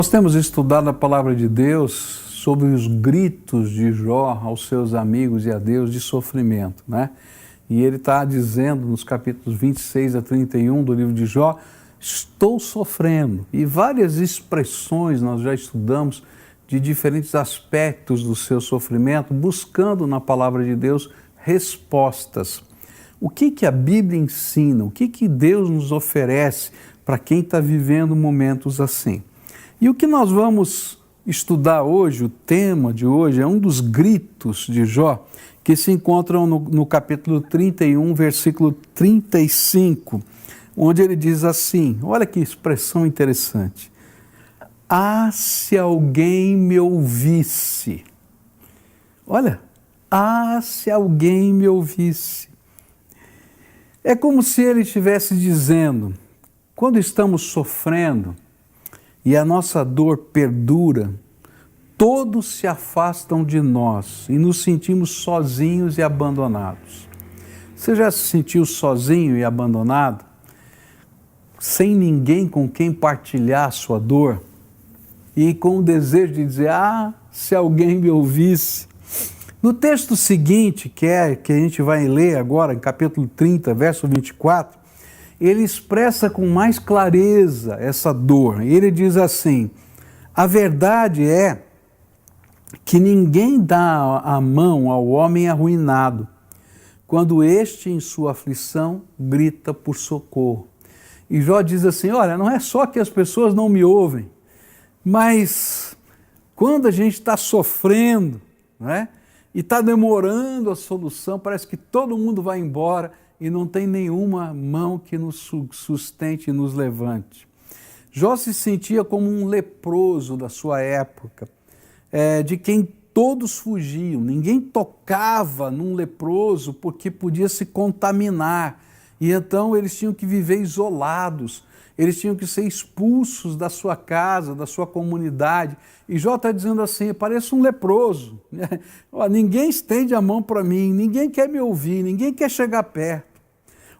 Nós temos estudado a palavra de Deus sobre os gritos de Jó aos seus amigos e a Deus de sofrimento, né? E ele está dizendo nos capítulos 26 a 31 do livro de Jó, estou sofrendo. E várias expressões nós já estudamos de diferentes aspectos do seu sofrimento, buscando na palavra de Deus respostas. O que a Bíblia ensina? O que Deus nos oferece para quem está vivendo momentos assim? E o que nós vamos estudar hoje, o tema de hoje, é um dos gritos de Jó, que se encontram no capítulo 31, versículo 35, onde ele diz assim, olha que expressão interessante, ah, se alguém me ouvisse, olha, ah, se alguém me ouvisse. É como se ele estivesse dizendo, quando estamos sofrendo, e a nossa dor perdura, todos se afastam de nós e nos sentimos sozinhos e abandonados. Você já se sentiu sozinho e abandonado? Sem ninguém com quem partilhar a sua dor? E com o desejo de dizer, ah, se alguém me ouvisse. No texto seguinte, que a gente vai ler agora, em capítulo 30, verso 24, ele expressa com mais clareza essa dor. Ele diz assim, a verdade é que ninguém dá a mão ao homem arruinado, quando este, em sua aflição, grita por socorro. E Jó diz assim, olha, não é só que as pessoas não me ouvem, mas quando a gente está sofrendo, né, e está demorando a solução, parece que todo mundo vai embora, e não tem nenhuma mão que nos sustente e nos levante. Jó se sentia como um leproso da sua época, de quem todos fugiam. Ninguém tocava num leproso porque podia se contaminar. E então eles tinham que viver isolados, eles tinham que ser expulsos da sua casa, da sua comunidade. E Jó está dizendo assim, pareço um leproso. Ninguém estende a mão para mim, ninguém quer me ouvir, ninguém quer chegar perto.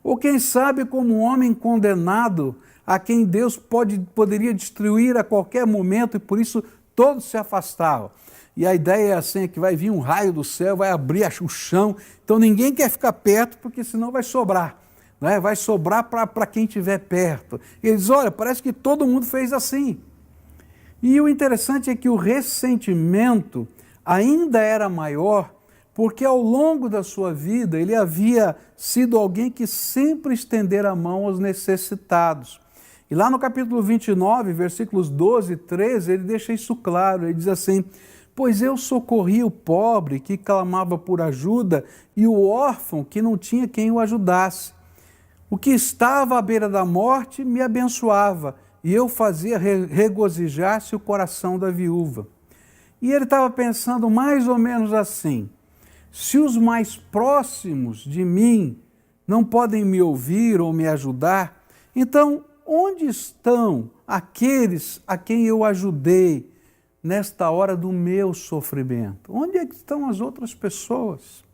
Ou quem sabe como um homem condenado a quem Deus poderia destruir a qualquer momento e por isso todos se afastavam. E a ideia é assim, que vai vir um raio do céu, vai abrir o chão, então ninguém quer ficar perto porque senão vai sobrar, né? Vai sobrar para quem estiver perto. E eles, olha, parece que todo mundo fez assim. E o interessante é que o ressentimento ainda era maior porque ao longo da sua vida ele havia sido alguém que sempre estendera a mão aos necessitados. E lá no capítulo 29, versículos 12 e 13, ele deixa isso claro, ele diz assim, pois eu socorri o pobre que clamava por ajuda e o órfão que não tinha quem o ajudasse. O que estava à beira da morte me abençoava e eu fazia regozijar-se o coração da viúva. E ele estava pensando mais ou menos assim, se os mais próximos de mim não podem me ouvir ou me ajudar, então onde estão aqueles a quem eu ajudei nesta hora do meu sofrimento? Onde é que estão as outras pessoas?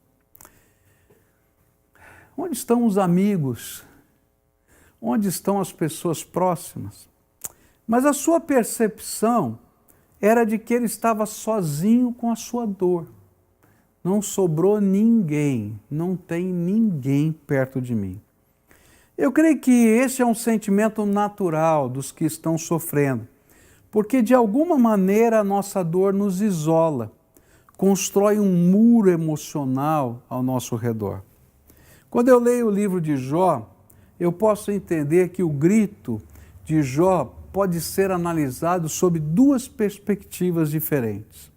Onde estão os amigos? Onde estão as pessoas próximas? Mas a sua percepção era de que ele estava sozinho com a sua dor. Não sobrou ninguém, não tem ninguém perto de mim. Eu creio que esse é um sentimento natural dos que estão sofrendo, porque de alguma maneira a nossa dor nos isola, constrói um muro emocional ao nosso redor. Quando eu leio o livro de Jó, eu posso entender que o grito de Jó pode ser analisado sob duas perspectivas diferentes.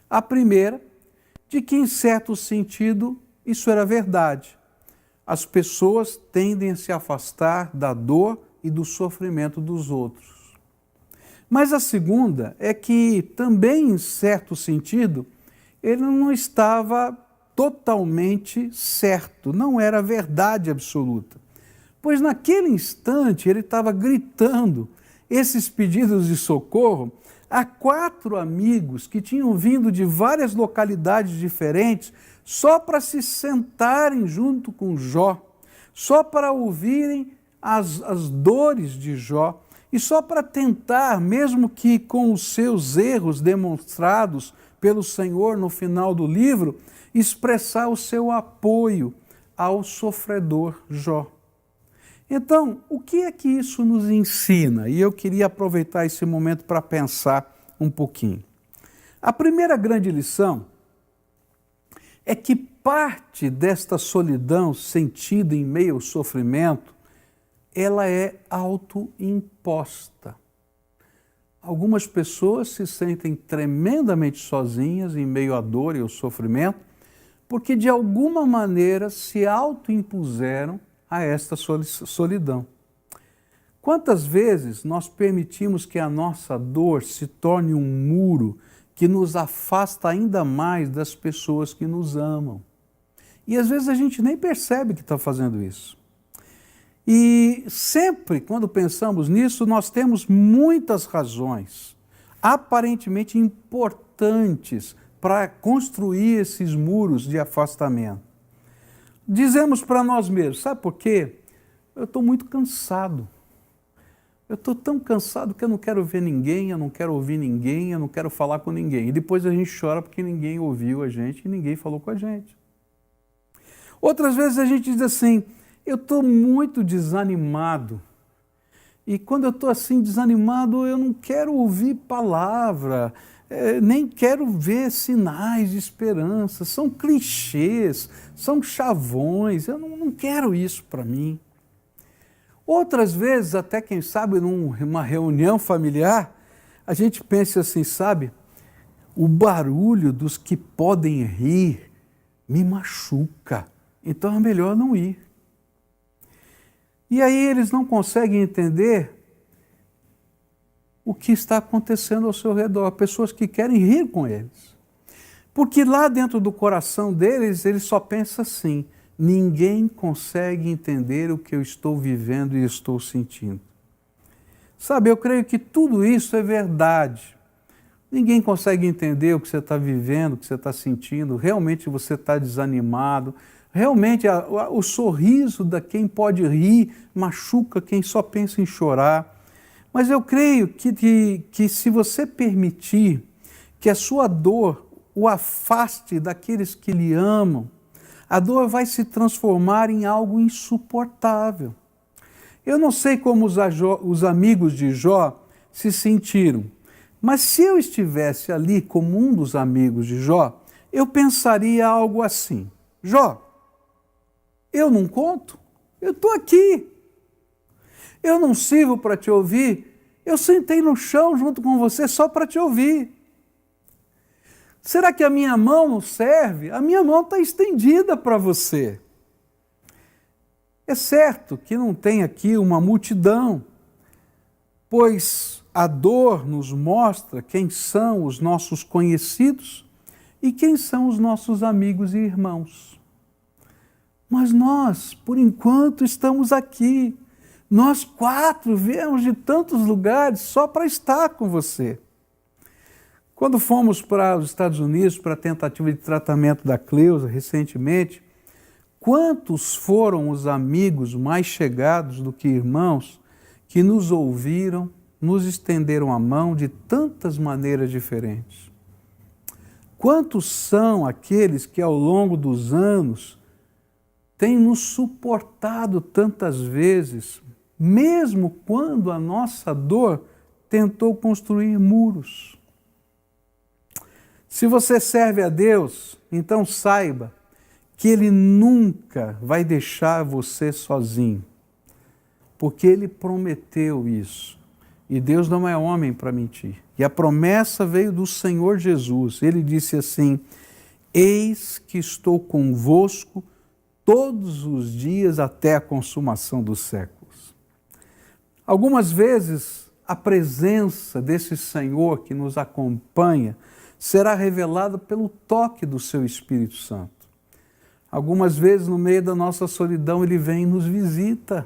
A primeira, de que, em certo sentido, isso era verdade. As pessoas tendem a se afastar da dor e do sofrimento dos outros. Mas a segunda é que, também em certo sentido, ele não estava totalmente certo, não era verdade absoluta. Pois naquele instante ele estava gritando esses pedidos de socorro a 4 amigos que tinham vindo de várias localidades diferentes só para se sentarem junto com Jó, só para ouvirem as dores de Jó e só para tentar, mesmo que com os seus erros demonstrados pelo Senhor no final do livro, expressar o seu apoio ao sofredor Jó. Então, o que é que isso nos ensina? E eu queria aproveitar esse momento para pensar um pouquinho. A primeira grande lição é que parte desta solidão sentida em meio ao sofrimento, ela é autoimposta. Algumas pessoas se sentem tremendamente sozinhas em meio à dor e ao sofrimento, porque de alguma maneira se autoimpuseram a esta solidão. Quantas vezes nós permitimos que a nossa dor se torne um muro que nos afasta ainda mais das pessoas que nos amam? E às vezes a gente nem percebe que está fazendo isso. E sempre, quando pensamos nisso, nós temos muitas razões, aparentemente importantes, para construir esses muros de afastamento. Dizemos para nós mesmos, sabe por quê? Eu estou muito cansado. Eu estou tão cansado que eu não quero ver ninguém, eu não quero ouvir ninguém, eu não quero falar com ninguém. E depois a gente chora porque ninguém ouviu a gente e ninguém falou com a gente. Outras vezes a gente diz assim, eu estou muito desanimado. E quando eu estou assim desanimado, eu não quero ouvir palavra, nem quero ver sinais de esperança. São clichês, são chavões, eu não quero isso para mim. Outras vezes, até quem sabe, numa reunião familiar, a gente pensa assim, sabe, o barulho dos que podem rir me machuca, então é melhor não ir. E aí eles não conseguem entender o que está acontecendo ao seu redor, pessoas que querem rir com eles. Porque lá dentro do coração deles, eles só pensam assim, ninguém consegue entender o que eu estou vivendo e estou sentindo. Sabe, eu creio que tudo isso é verdade. Ninguém consegue entender o que você está vivendo, o que você está sentindo, realmente você está desanimado, realmente o sorriso de quem pode rir machuca quem só pensa em chorar. Mas eu creio que se você permitir que a sua dor o afaste daqueles que lhe amam, a dor vai se transformar em algo insuportável. Eu não sei como os amigos de Jó se sentiram, mas se eu estivesse ali como um dos amigos de Jó, eu pensaria algo assim, Jó, eu não conto? Eu estou aqui. Eu não sirvo para te ouvir? Eu sentei no chão junto com você só para te ouvir. Será que a minha mão não serve? A minha mão está estendida para você. É certo que não tem aqui uma multidão, pois a dor nos mostra quem são os nossos conhecidos e quem são os nossos amigos e irmãos. Mas nós, por enquanto, estamos aqui. Nós 4 viemos de tantos lugares só para estar com você. Quando fomos para os Estados Unidos para a tentativa de tratamento da Cleusa recentemente, quantos foram os amigos mais chegados do que irmãos que nos ouviram, nos estenderam a mão de tantas maneiras diferentes? Quantos são aqueles que ao longo dos anos têm nos suportado tantas vezes, mesmo quando a nossa dor tentou construir muros? Se você serve a Deus, então saiba que Ele nunca vai deixar você sozinho, porque Ele prometeu isso. E Deus não é homem para mentir. E a promessa veio do Senhor Jesus. Ele disse assim, eis que estou convosco todos os dias até a consumação dos séculos. Algumas vezes a presença desse Senhor que nos acompanha será revelada pelo toque do seu Espírito Santo. Algumas vezes no meio da nossa solidão Ele vem e nos visita.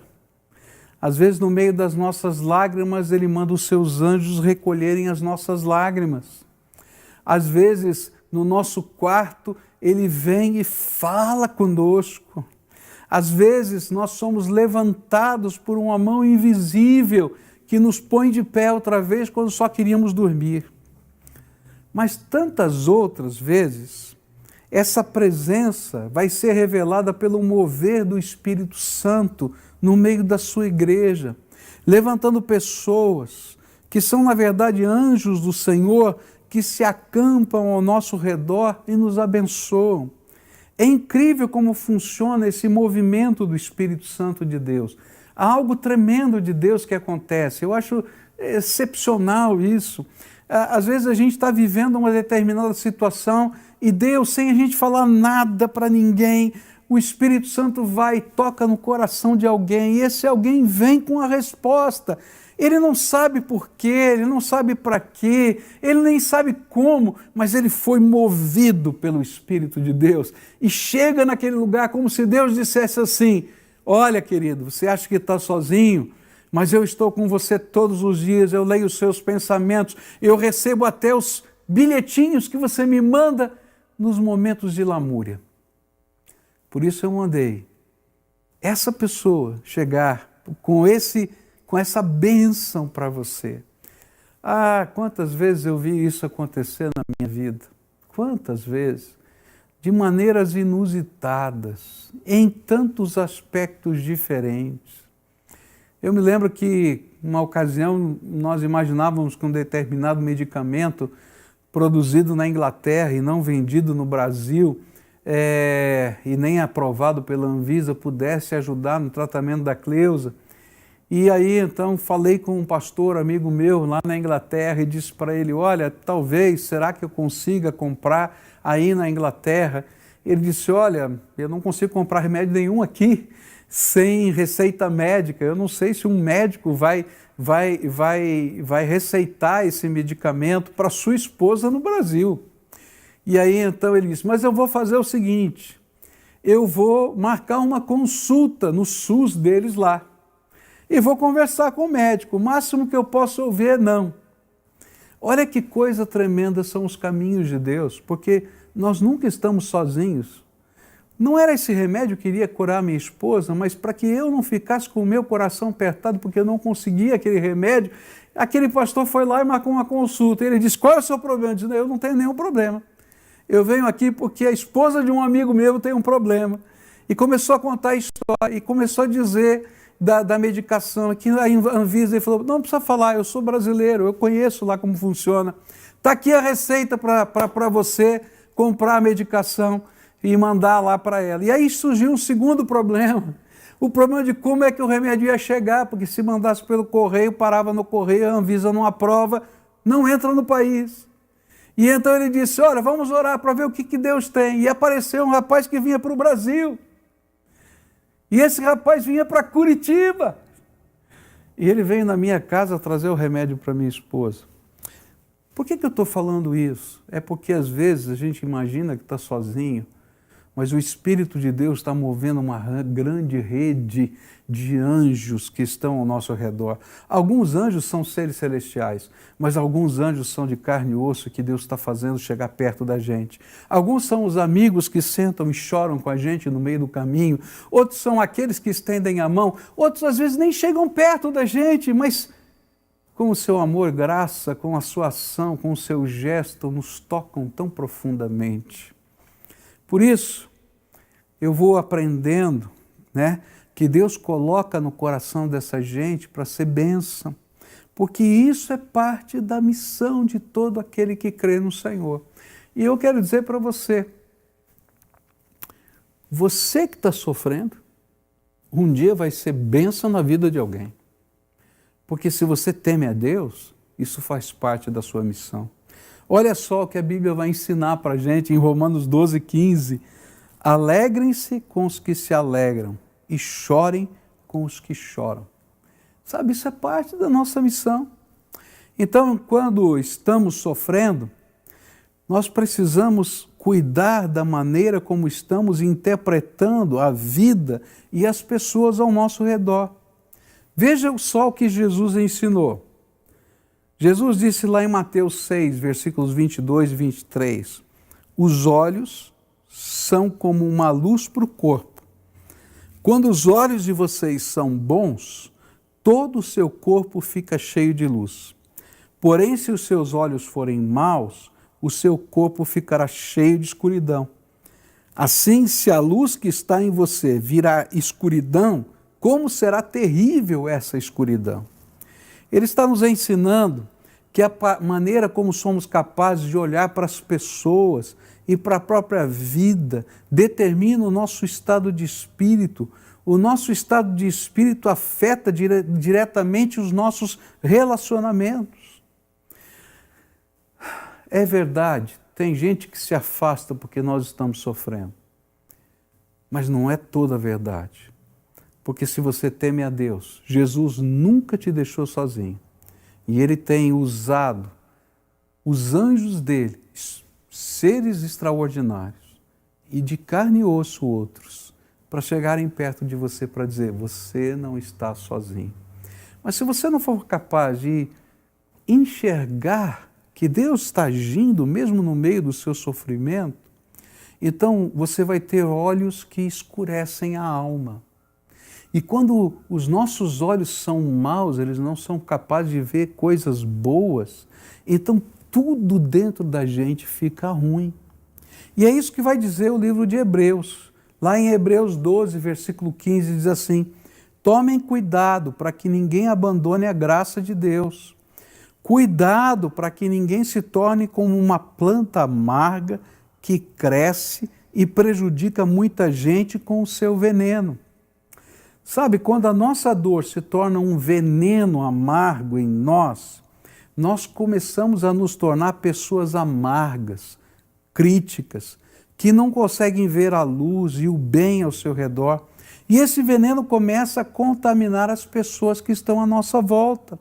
Às vezes no meio das nossas lágrimas Ele manda os seus anjos recolherem as nossas lágrimas. Às vezes no nosso quarto Ele vem e fala conosco. Às vezes nós somos levantados por uma mão invisível que nos põe de pé outra vez quando só queríamos dormir. Mas tantas outras vezes, essa presença vai ser revelada pelo mover do Espírito Santo no meio da sua igreja, levantando pessoas que são, na verdade, anjos do Senhor, que se acampam ao nosso redor e nos abençoam. É incrível como funciona esse movimento do Espírito Santo de Deus. Há algo tremendo de Deus que acontece. Eu acho excepcional isso. Às vezes a gente está vivendo uma determinada situação e Deus, sem a gente falar nada para ninguém, o Espírito Santo vai e toca no coração de alguém, e esse alguém vem com a resposta. Ele não sabe por quê, ele não sabe para quê, ele nem sabe como, mas ele foi movido pelo Espírito de Deus e chega naquele lugar como se Deus dissesse assim: olha, querido, você acha que está sozinho, mas eu estou com você todos os dias, eu leio os seus pensamentos, eu recebo até os bilhetinhos que você me manda nos momentos de lamúria. Por isso eu mandei essa pessoa chegar com essa bênção para você. Ah, quantas vezes eu vi isso acontecer na minha vida? Quantas vezes? De maneiras inusitadas, em tantos aspectos diferentes. Eu me lembro que, uma ocasião, nós imaginávamos que um determinado medicamento produzido na Inglaterra e não vendido no Brasil, e nem aprovado pela Anvisa, pudesse ajudar no tratamento da Cleusa. E aí, então, falei com um pastor, amigo meu, lá na Inglaterra, e disse para ele: olha, talvez, será que eu consiga comprar aí na Inglaterra? Ele disse: olha, eu não consigo comprar remédio nenhum aqui sem receita médica. Eu não sei se um médico vai receitar esse medicamento para sua esposa no Brasil. E aí, então, ele disse: mas eu vou fazer o seguinte, eu vou marcar uma consulta no SUS deles lá. E vou conversar com o médico, o máximo que eu posso ouvir é não. Olha que coisa tremenda são os caminhos de Deus, porque nós nunca estamos sozinhos. Não era esse remédio que iria curar minha esposa, mas para que eu não ficasse com o meu coração apertado, porque eu não conseguia aquele remédio, aquele pastor foi lá e marcou uma consulta. Ele disse: qual é o seu problema? Eu disse: eu não tenho nenhum problema. Eu venho aqui porque a esposa de um amigo meu tem um problema. E começou a contar a história, e começou a dizer da medicação, que a Anvisa, ele falou: não precisa falar, eu sou brasileiro, eu conheço lá como funciona. Está aqui a receita para você comprar a medicação e mandar lá para ela. E aí surgiu um segundo problema, o problema de como é que o remédio ia chegar, porque se mandasse pelo correio, parava no correio, a Anvisa não aprova, não entra no país. E então ele disse: olha, vamos orar para ver o que Deus tem. E apareceu um rapaz que vinha para o Brasil. E esse rapaz vinha para Curitiba. E ele veio na minha casa trazer o remédio para minha esposa. Por que eu estou falando isso? É porque às vezes a gente imagina que está sozinho, mas o Espírito de Deus está movendo uma grande rede de anjos que estão ao nosso redor. Alguns anjos são seres celestiais, mas alguns anjos são de carne e osso que Deus está fazendo chegar perto da gente. Alguns são os amigos que sentam e choram com a gente no meio do caminho, outros são aqueles que estendem a mão, outros às vezes nem chegam perto da gente, mas com o seu amor, graça, com a sua ação, com o seu gesto, nos tocam tão profundamente. Por isso, eu vou aprendendo, que Deus coloca no coração dessa gente para ser bênção, porque isso é parte da missão de todo aquele que crê no Senhor. E eu quero dizer para você que está sofrendo, um dia vai ser bênção na vida de alguém. Porque se você teme a Deus, isso faz parte da sua missão. Olha só o que a Bíblia vai ensinar para a gente em Romanos 12:15. Alegrem-se com os que se alegram e chorem com os que choram. Sabe, isso é parte da nossa missão. Então, quando estamos sofrendo, nós precisamos cuidar da maneira como estamos interpretando a vida e as pessoas ao nosso redor. Veja só o que Jesus ensinou. Jesus disse lá em Mateus 6, versículos 22 e 23, os olhos são como uma luz para o corpo. Quando os olhos de vocês são bons, todo o seu corpo fica cheio de luz. Porém, se os seus olhos forem maus, o seu corpo ficará cheio de escuridão. Assim, se a luz que está em você virar escuridão, como será terrível essa escuridão? Ele está nos ensinando que a maneira como somos capazes de olhar para as pessoas e para a própria vida determina o nosso estado de espírito. O nosso estado de espírito afeta diretamente os nossos relacionamentos. É verdade, tem gente que se afasta porque nós estamos sofrendo. Mas não é toda a verdade. Porque se você teme a Deus, Jesus nunca te deixou sozinho. E Ele tem usado os anjos dele, seres extraordinários, e de carne e osso outros, para chegarem perto de você para dizer, você não está sozinho. Mas se você não for capaz de enxergar que Deus está agindo mesmo no meio do seu sofrimento, então você vai ter olhos que escurecem a alma. E quando os nossos olhos são maus, eles não são capazes de ver coisas boas, então tudo dentro da gente fica ruim. E é isso que vai dizer o livro de Hebreus. Lá em Hebreus 12, versículo 15, diz assim, tomem cuidado para que ninguém abandone a graça de Deus. Cuidado para que ninguém se torne como uma planta amarga que cresce e prejudica muita gente com o seu veneno. Sabe, quando a nossa dor se torna um veneno amargo em nós, nós começamos a nos tornar pessoas amargas, críticas, que não conseguem ver a luz e o bem ao seu redor. E esse veneno começa a contaminar as pessoas que estão à nossa volta,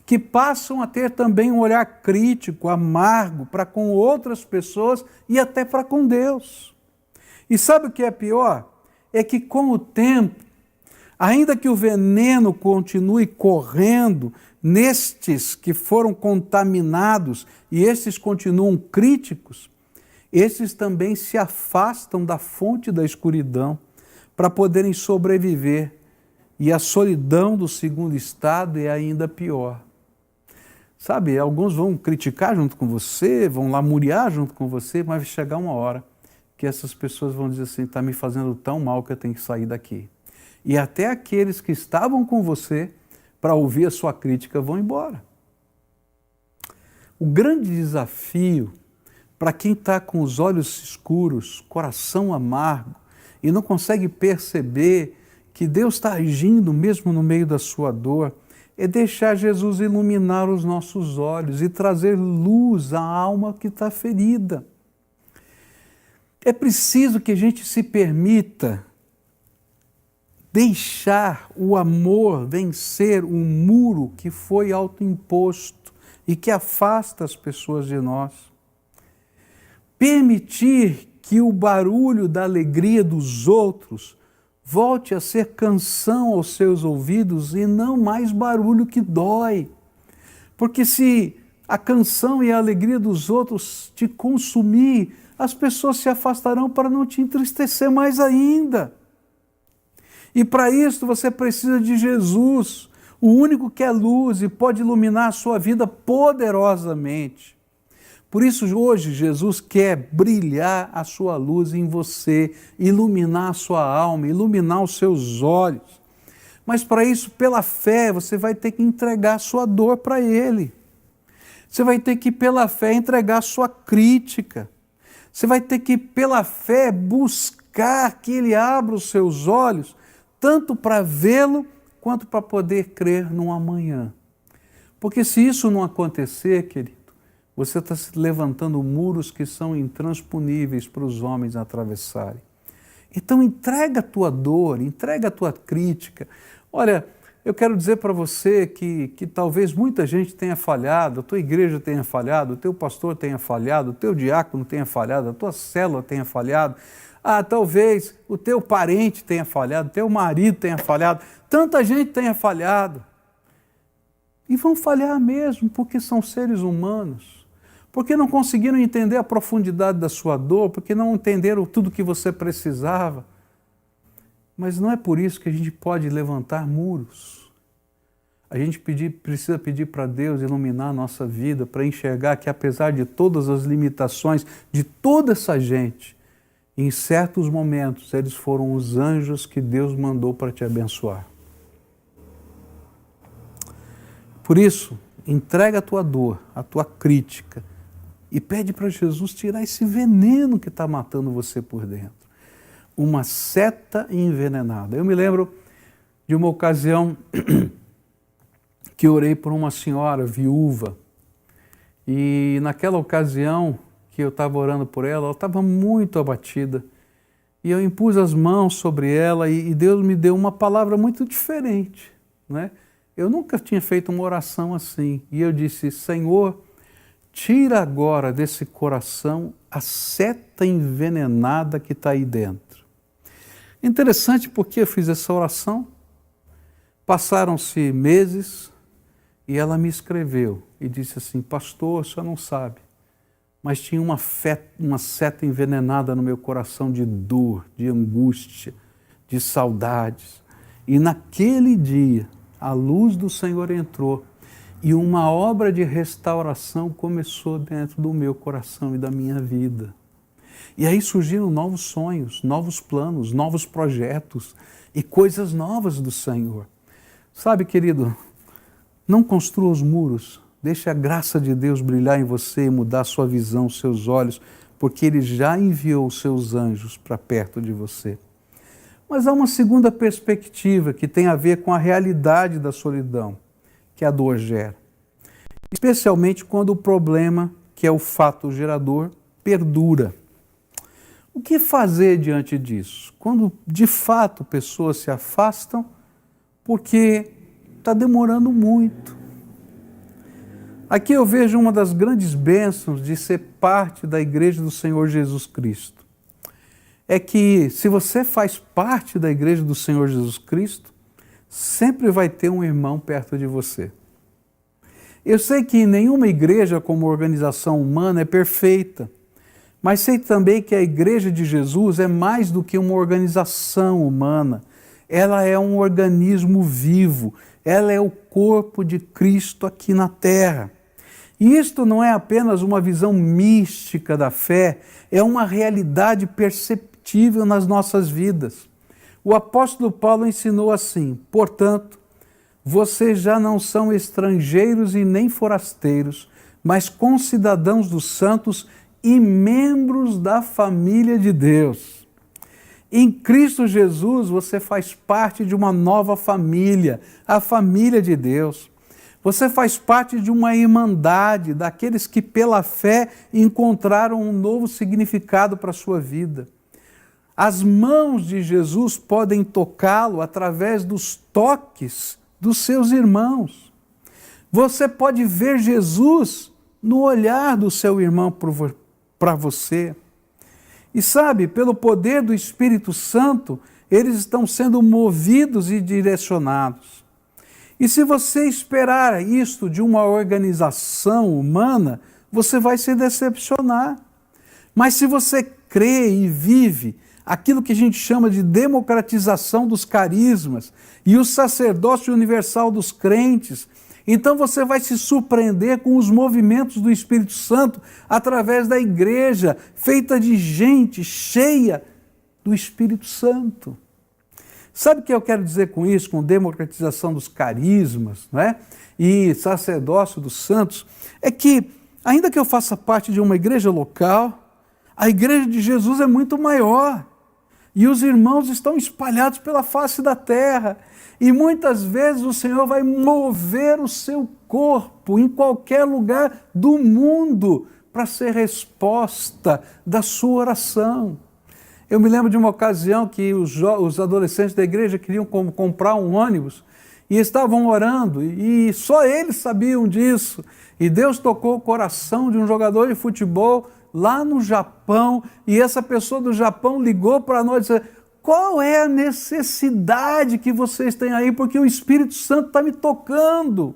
que passam a ter também um olhar crítico, amargo, para com outras pessoas e até para com Deus. E sabe o que é pior? É que com o tempo, ainda que o veneno continue correndo nestes que foram contaminados e esses continuam críticos, esses também se afastam da fonte da escuridão para poderem sobreviver. E a solidão do segundo estado é ainda pior. Sabe, alguns vão criticar junto com você, vão lamuriar junto com você, mas vai chegar uma hora que essas pessoas vão dizer assim, está me fazendo tão mal que eu tenho que sair daqui. E até aqueles que estavam com você para ouvir a sua crítica vão embora. O grande desafio para quem está com os olhos escuros, coração amargo e não consegue perceber que Deus está agindo mesmo no meio da sua dor, é deixar Jesus iluminar os nossos olhos e trazer luz à alma que está ferida. É preciso que a gente se permita deixar o amor vencer um muro que foi autoimposto e que afasta as pessoas de nós. Permitir que o barulho da alegria dos outros volte a ser canção aos seus ouvidos e não mais barulho que dói. Porque se a canção e a alegria dos outros te consumir, as pessoas se afastarão para não te entristecer mais ainda. E para isso você precisa de Jesus, o único que é luz e pode iluminar a sua vida poderosamente. Por isso hoje Jesus quer brilhar a sua luz em você, iluminar a sua alma, iluminar os seus olhos. Mas para isso, pela fé, você vai ter que entregar a sua dor para Ele. Você vai ter que, pela fé, entregar a sua crítica. Você vai ter que, pela fé, buscar que Ele abra os seus olhos, tanto para vê-lo, quanto para poder crer no amanhã. Porque se isso não acontecer, querido, você está se levantando muros que são intransponíveis para os homens atravessarem. Então entrega a tua dor, entrega a tua crítica. Olha, eu quero dizer para você que talvez muita gente tenha falhado, a tua igreja tenha falhado, o teu pastor tenha falhado, o teu diácono tenha falhado, a tua célula tenha falhado, talvez o teu parente tenha falhado, o teu marido tenha falhado, tanta gente tenha falhado. E vão falhar mesmo, porque são seres humanos. Porque não conseguiram entender a profundidade da sua dor, porque não entenderam tudo que você precisava. Mas não é por isso que a gente pode levantar muros. a gente precisa pedir para Deus iluminar a nossa vida, para enxergar que apesar de todas as limitações de toda essa gente, em certos momentos eles foram os anjos que Deus mandou para te abençoar. Por isso, entrega a tua dor, a tua crítica e pede para Jesus tirar esse veneno que está matando você por dentro. Uma seta envenenada. Eu me lembro de uma ocasião que orei por uma senhora viúva e naquela ocasião que eu estava orando por ela, ela estava muito abatida e eu impus as mãos sobre ela e Deus me deu uma palavra muito diferente, né? Eu nunca tinha feito uma oração assim e eu disse: Senhor, tira agora desse coração a seta envenenada que está aí dentro. Interessante porque eu fiz essa oração, passaram-se meses e ela me escreveu e disse assim: pastor, o senhor não sabe, mas tinha uma seta envenenada no meu coração de dor, de angústia, de saudades. E naquele dia, a luz do Senhor entrou e uma obra de restauração começou dentro do meu coração e da minha vida. E aí surgiram novos sonhos, novos planos, novos projetos e coisas novas do Senhor. Sabe, querido, não construa os muros, deixe a graça de Deus brilhar em você e mudar a sua visão, os seus olhos, porque Ele já enviou os seus anjos para perto de você. Mas há uma segunda perspectiva que tem a ver com a realidade da solidão, que a dor gera. Especialmente quando o problema, que é o fato gerador, perdura. O que fazer diante disso? Quando de fato pessoas se afastam porque está demorando muito. Aqui eu vejo uma das grandes bênçãos de ser parte da Igreja do Senhor Jesus Cristo. É que se você faz parte da Igreja do Senhor Jesus Cristo, sempre vai ter um irmão perto de você. Eu sei que nenhuma igreja como organização humana é perfeita, mas sei também que a Igreja de Jesus é mais do que uma organização humana. Ela é um organismo vivo, ela é o corpo de Cristo aqui na Terra. E isto não é apenas uma visão mística da fé, é uma realidade perceptível nas nossas vidas. O apóstolo Paulo ensinou assim: portanto, vocês já não são estrangeiros e nem forasteiros, mas concidadãos dos santos e membros da família de Deus. Em Cristo Jesus você faz parte de uma nova família, a família de Deus. Você faz parte de uma irmandade, daqueles que pela fé encontraram um novo significado para a sua vida. As mãos de Jesus podem tocá-lo através dos toques dos seus irmãos. Você pode ver Jesus no olhar do seu irmão para você. E sabe, pelo poder do Espírito Santo, eles estão sendo movidos e direcionados. E se você esperar isto de uma organização humana, você vai se decepcionar. Mas se você crê e vive aquilo que a gente chama de democratização dos carismas e o sacerdócio universal dos crentes, então você vai se surpreender com os movimentos do Espírito Santo através da igreja, feita de gente cheia do Espírito Santo. Sabe o que eu quero dizer com isso, com democratização dos carismas, né? E sacerdócio dos santos? É que, ainda que eu faça parte de uma igreja local, a igreja de Jesus é muito maior. E os irmãos estão espalhados pela face da terra. E muitas vezes o Senhor vai mover o seu corpo em qualquer lugar do mundo para ser resposta da sua oração. Eu me lembro de uma ocasião que os adolescentes da igreja queriam comprar um ônibus e estavam orando e só eles sabiam disso. E Deus tocou o coração de um jogador de futebol lá no Japão, e essa pessoa do Japão ligou para nós e disse: qual é a necessidade que vocês têm aí, porque o Espírito Santo está me tocando.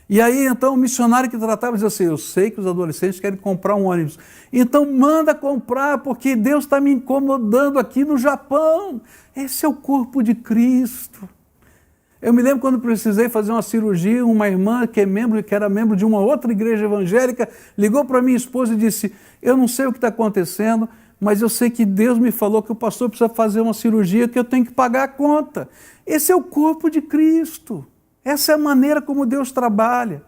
E aí então o missionário que tratava dizia assim: eu sei que os adolescentes querem comprar um ônibus, então manda comprar, porque Deus está me incomodando aqui no Japão. Esse é o corpo de Cristo. Eu me lembro quando precisei fazer uma cirurgia, uma irmã que era membro de uma outra igreja evangélica, ligou para minha esposa e disse, eu não sei o que está acontecendo, mas eu sei que Deus me falou que o pastor precisa fazer uma cirurgia, que eu tenho que pagar a conta. Esse é o corpo de Cristo. Essa é a maneira como Deus trabalha.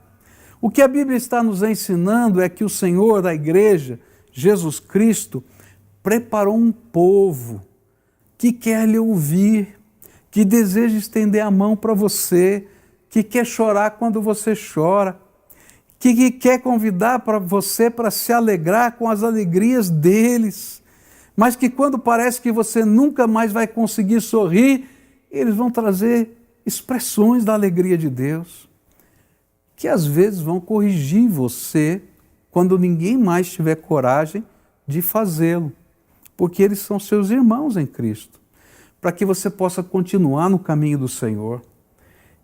O que a Bíblia está nos ensinando é que o Senhor da igreja, Jesus Cristo, preparou um povo que quer lhe ouvir, que deseja estender a mão para você, que quer chorar quando você chora, que quer convidar para você para se alegrar com as alegrias deles, mas que quando parece que você nunca mais vai conseguir sorrir, eles vão trazer expressões da alegria de Deus, que às vezes vão corrigir você quando ninguém mais tiver coragem de fazê-lo, porque eles são seus irmãos em Cristo, para que você possa continuar no caminho do Senhor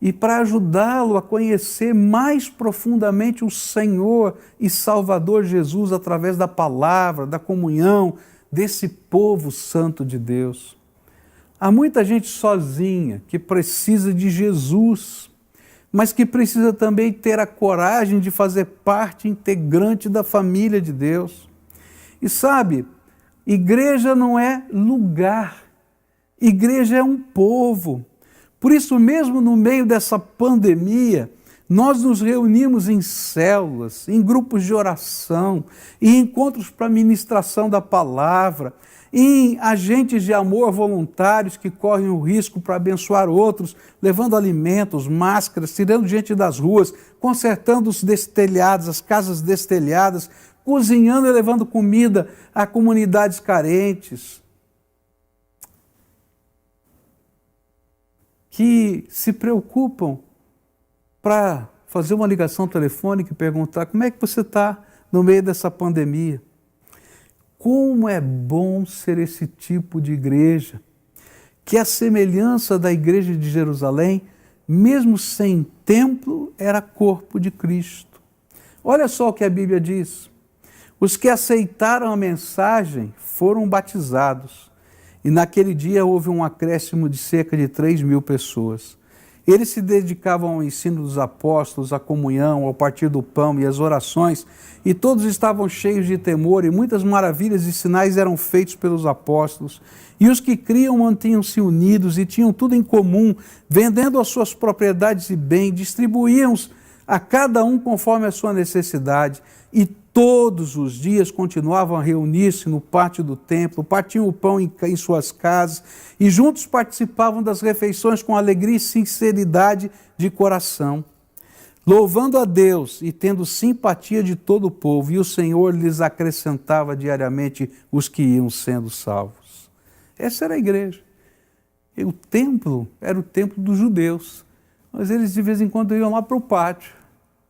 e para ajudá-lo a conhecer mais profundamente o Senhor e Salvador Jesus através da palavra, da comunhão desse povo santo de Deus. Há muita gente sozinha que precisa de Jesus, mas que precisa também ter a coragem de fazer parte integrante da família de Deus. E sabe, igreja não é lugar, igreja é um povo. Por isso mesmo, no meio dessa pandemia, nós nos reunimos em células, em grupos de oração, em encontros para ministração da palavra, em agentes de amor voluntários que correm o risco para abençoar outros, levando alimentos, máscaras, tirando gente das ruas, consertando os destelhados, as casas destelhadas, cozinhando e levando comida a comunidades carentes, que se preocupam para fazer uma ligação telefônica e perguntar como é que você está no meio dessa pandemia. Como é bom ser esse tipo de igreja, que a semelhança da igreja de Jerusalém, mesmo sem templo, era corpo de Cristo. Olha só o que a Bíblia diz. Os que aceitaram a mensagem foram batizados. E naquele dia houve um acréscimo de cerca de 3.000 pessoas. Eles se dedicavam ao ensino dos apóstolos, à comunhão, ao partir do pão e às orações, e todos estavam cheios de temor, e muitas maravilhas e sinais eram feitos pelos apóstolos. E os que criam mantinham-se unidos e tinham tudo em comum, vendendo as suas propriedades e bens, distribuíam-os a cada um conforme a sua necessidade, e todos os dias continuavam a reunir-se no pátio do templo, partiam o pão em suas casas e juntos participavam das refeições com alegria e sinceridade de coração, louvando a Deus e tendo simpatia de todo o povo, e o Senhor lhes acrescentava diariamente os que iam sendo salvos. Essa era a igreja. E o templo era o templo dos judeus, mas eles de vez em quando iam lá para o pátio.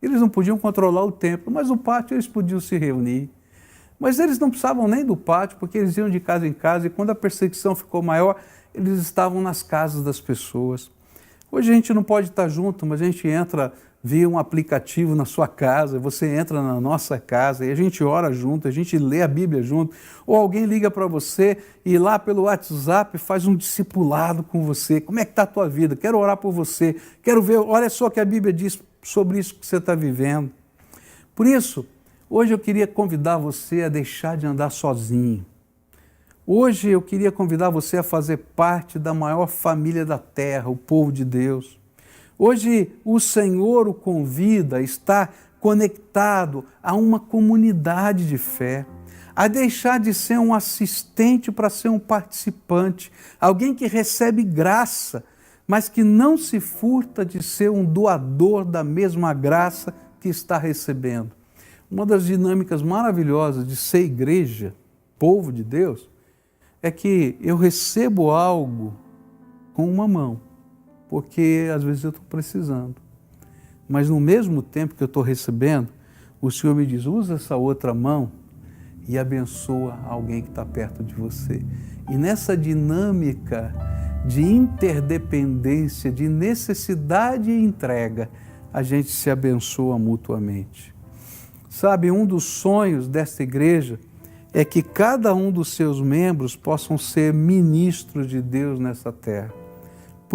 Eles não podiam controlar o templo, mas o pátio eles podiam se reunir. Mas eles não precisavam nem do pátio, porque eles iam de casa em casa, e quando a perseguição ficou maior, eles estavam nas casas das pessoas. Hoje a gente não pode estar junto, mas a gente entra via um aplicativo na sua casa, você entra na nossa casa e a gente ora junto, a gente lê a Bíblia junto, ou alguém liga para você e lá pelo WhatsApp faz um discipulado com você. Como é que está a tua vida? Quero orar por você, quero ver, olha só o que a Bíblia diz sobre isso que você está vivendo. Por isso, hoje eu queria convidar você a deixar de andar sozinho. Hoje eu queria convidar você a fazer parte da maior família da terra, o povo de Deus. Hoje o Senhor o convida a estar conectado a uma comunidade de fé, a deixar de ser um assistente para ser um participante, alguém que recebe graça, mas que não se furta de ser um doador da mesma graça que está recebendo. Uma das dinâmicas maravilhosas de ser igreja, povo de Deus, é que eu recebo algo com uma mão, porque às vezes eu estou precisando. Mas no mesmo tempo que eu estou recebendo, o Senhor me diz, usa essa outra mão e abençoa alguém que está perto de você. E nessa dinâmica de interdependência, de necessidade e entrega, a gente se abençoa mutuamente. Sabe, um dos sonhos desta igreja é que cada um dos seus membros possam ser ministros de Deus nessa terra.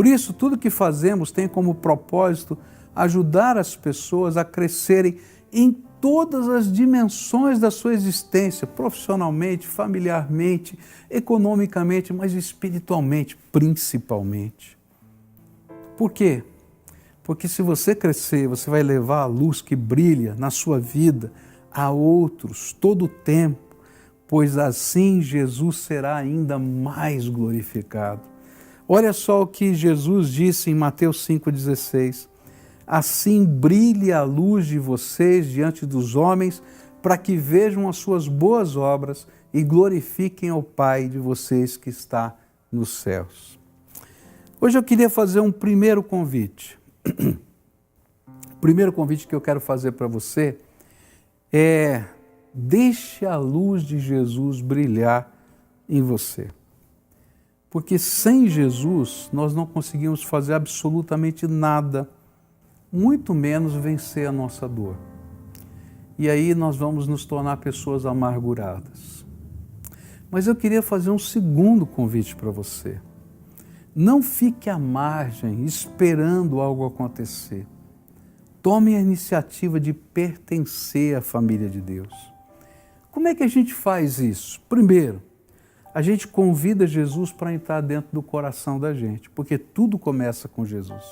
Por isso, tudo que fazemos tem como propósito ajudar as pessoas a crescerem em todas as dimensões da sua existência, profissionalmente, familiarmente, economicamente, mas espiritualmente, principalmente. Por quê? Porque se você crescer, você vai levar a luz que brilha na sua vida a outros todo o tempo, pois assim Jesus será ainda mais glorificado. Olha só o que Jesus disse em Mateus 5,16. Assim brilhe a luz de vocês diante dos homens, para que vejam as suas boas obras e glorifiquem ao Pai de vocês que está nos céus. Hoje eu queria fazer um primeiro convite. O primeiro convite que eu quero fazer para você é: deixe a luz de Jesus brilhar em você. Porque sem Jesus nós não conseguimos fazer absolutamente nada, muito menos vencer a nossa dor. E aí nós vamos nos tornar pessoas amarguradas. Mas eu queria fazer um segundo convite para você. Não fique à margem esperando algo acontecer. Tome a iniciativa de pertencer à família de Deus. Como é que a gente faz isso? Primeiro, a gente convida Jesus para entrar dentro do coração da gente, porque tudo começa com Jesus.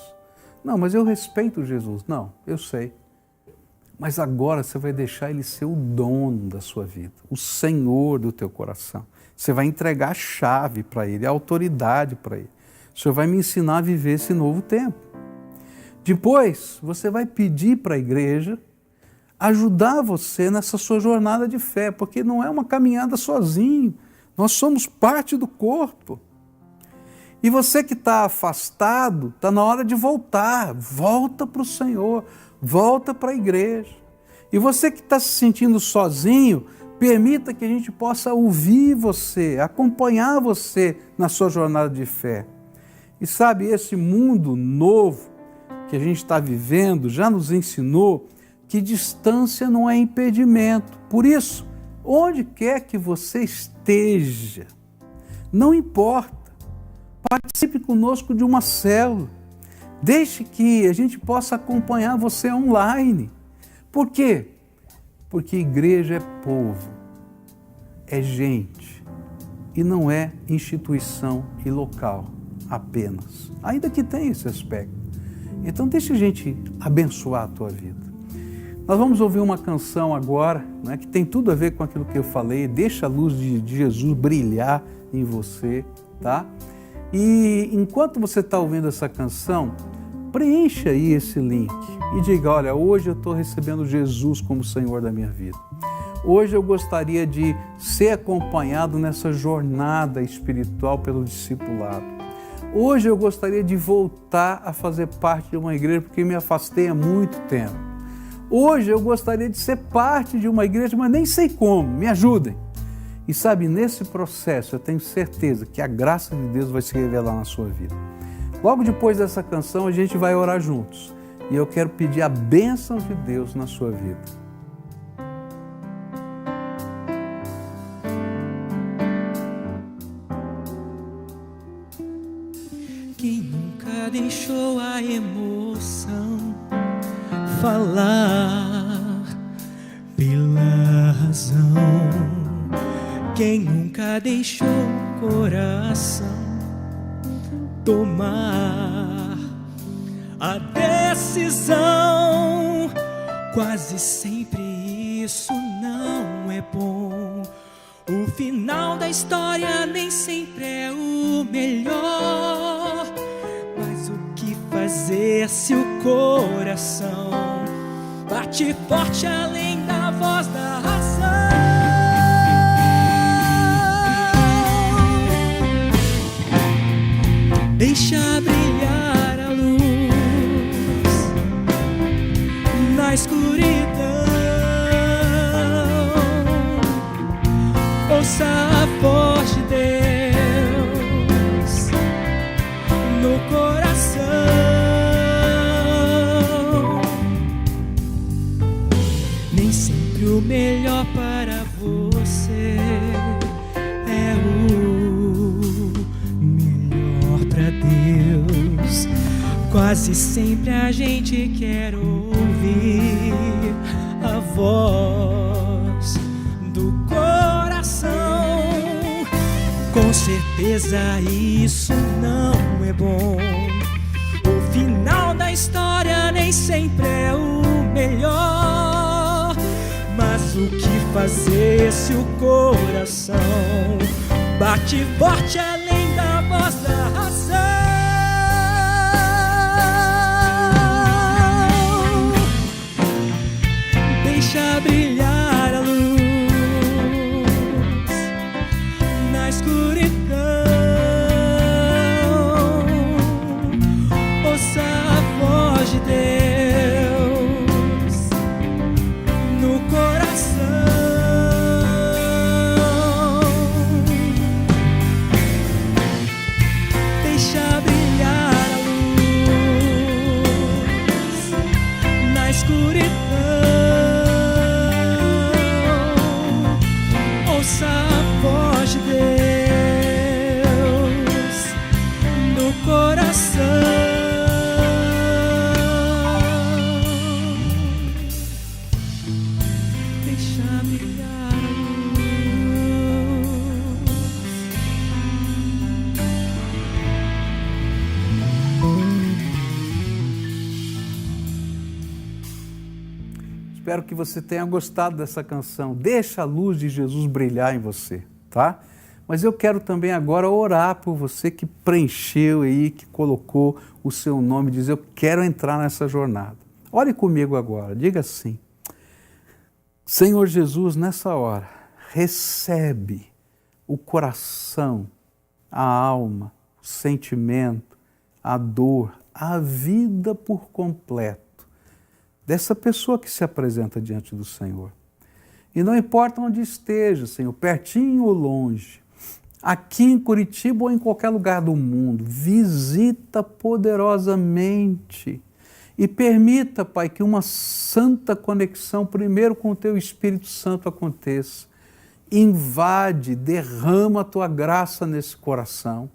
Não, mas eu respeito Jesus. Não, eu sei. Mas agora você vai deixar Ele ser o dono da sua vida, o Senhor do teu coração. Você vai entregar a chave para Ele, a autoridade para Ele. O Senhor vai me ensinar a viver esse novo tempo. Depois, você vai pedir para a igreja ajudar você nessa sua jornada de fé, porque não é uma caminhada sozinho. Nós somos parte do corpo. E você que está afastado, está na hora de voltar. Volta para o Senhor, volta para a igreja. E você que está se sentindo sozinho, permita que a gente possa ouvir você, acompanhar você na sua jornada de fé. E sabe, esse mundo novo que a gente está vivendo já nos ensinou que distância não é impedimento. Por isso, onde quer que você esteja, não importa, participe conosco de uma célula. Deixe que a gente possa acompanhar você online. Por quê? Porque igreja é povo, é gente, e não é instituição e local apenas, ainda que tenha esse aspecto. Então deixa a gente abençoar a tua vida. Nós vamos ouvir uma canção agora, né, que tem tudo a ver com aquilo que eu falei. Deixa a luz de Jesus brilhar em você, tá? E enquanto você está ouvindo essa canção, preencha aí esse link e diga: olha, hoje eu estou recebendo Jesus como Senhor da minha vida. Hoje eu gostaria de ser acompanhado nessa jornada espiritual pelo discipulado. Hoje eu gostaria de voltar a fazer parte de uma igreja porque me afastei há muito tempo. Hoje eu gostaria de ser parte de uma igreja, mas nem sei como, me ajudem. E sabe, nesse processo eu tenho certeza que a graça de Deus vai se revelar na sua vida. Logo depois dessa canção a gente vai orar juntos. E eu quero pedir a bênção de Deus na sua vida. Quem nunca deixou a emoção falar pela razão? Quem nunca deixou o coração tomar a decisão? Quase sempre isso não é bom. O final da história nem sempre é o melhor. Mas o que fazer se o coração bate forte além da voz da razão? Deixa brilhar a luz na escuridão. Ouça a voz de Deus no coração. Nem sempre o melhor para você é o melhor para Deus. Quase sempre a gente quer ouvir a voz do coração. Com certeza isso não é bom. O final da história nem sempre é o melhor. Mas o que fazer se o coração bate forte além da voz da razão? Deixa brilhar a luz na escuridão. Ouça a voz de Deus no coração. Deixa brilhar a luz na escuridão. Ouça a voz de Deus no coração. Deixa brilhar a Espero que você tenha gostado dessa canção. Deixa a luz de Jesus brilhar em você, tá? Mas eu quero também agora orar por você que preencheu aí, que colocou o seu nome, diz: eu quero entrar nessa jornada. Ore comigo agora, diga assim: Senhor Jesus, nessa hora, recebe o coração, a alma, o sentimento, a dor, a vida por completo dessa pessoa que se apresenta diante do Senhor. E não importa onde esteja, Senhor, pertinho ou longe, aqui em Curitiba ou em qualquer lugar do mundo, visita poderosamente e permita, Pai, que uma santa conexão primeiro com o Teu Espírito Santo aconteça. Invade, derrama a Tua graça nesse coração.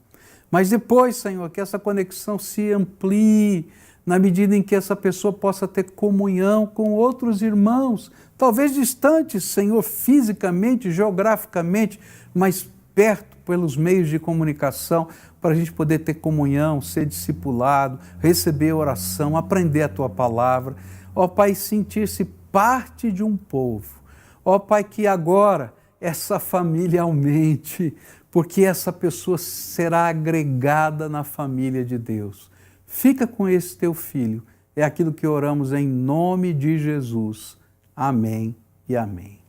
Mas depois, Senhor, que essa conexão se amplie, na medida em que essa pessoa possa ter comunhão com outros irmãos, talvez distantes, Senhor, fisicamente, geograficamente, mas perto pelos meios de comunicação, para a gente poder ter comunhão, ser discipulado, receber oração, aprender a Tua palavra. Ó Pai, sentir-se parte de um povo. Ó Pai, que agora essa família aumente, porque essa pessoa será agregada na família de Deus. Fica com esse teu filho. É aquilo que oramos em nome de Jesus. Amém e amém.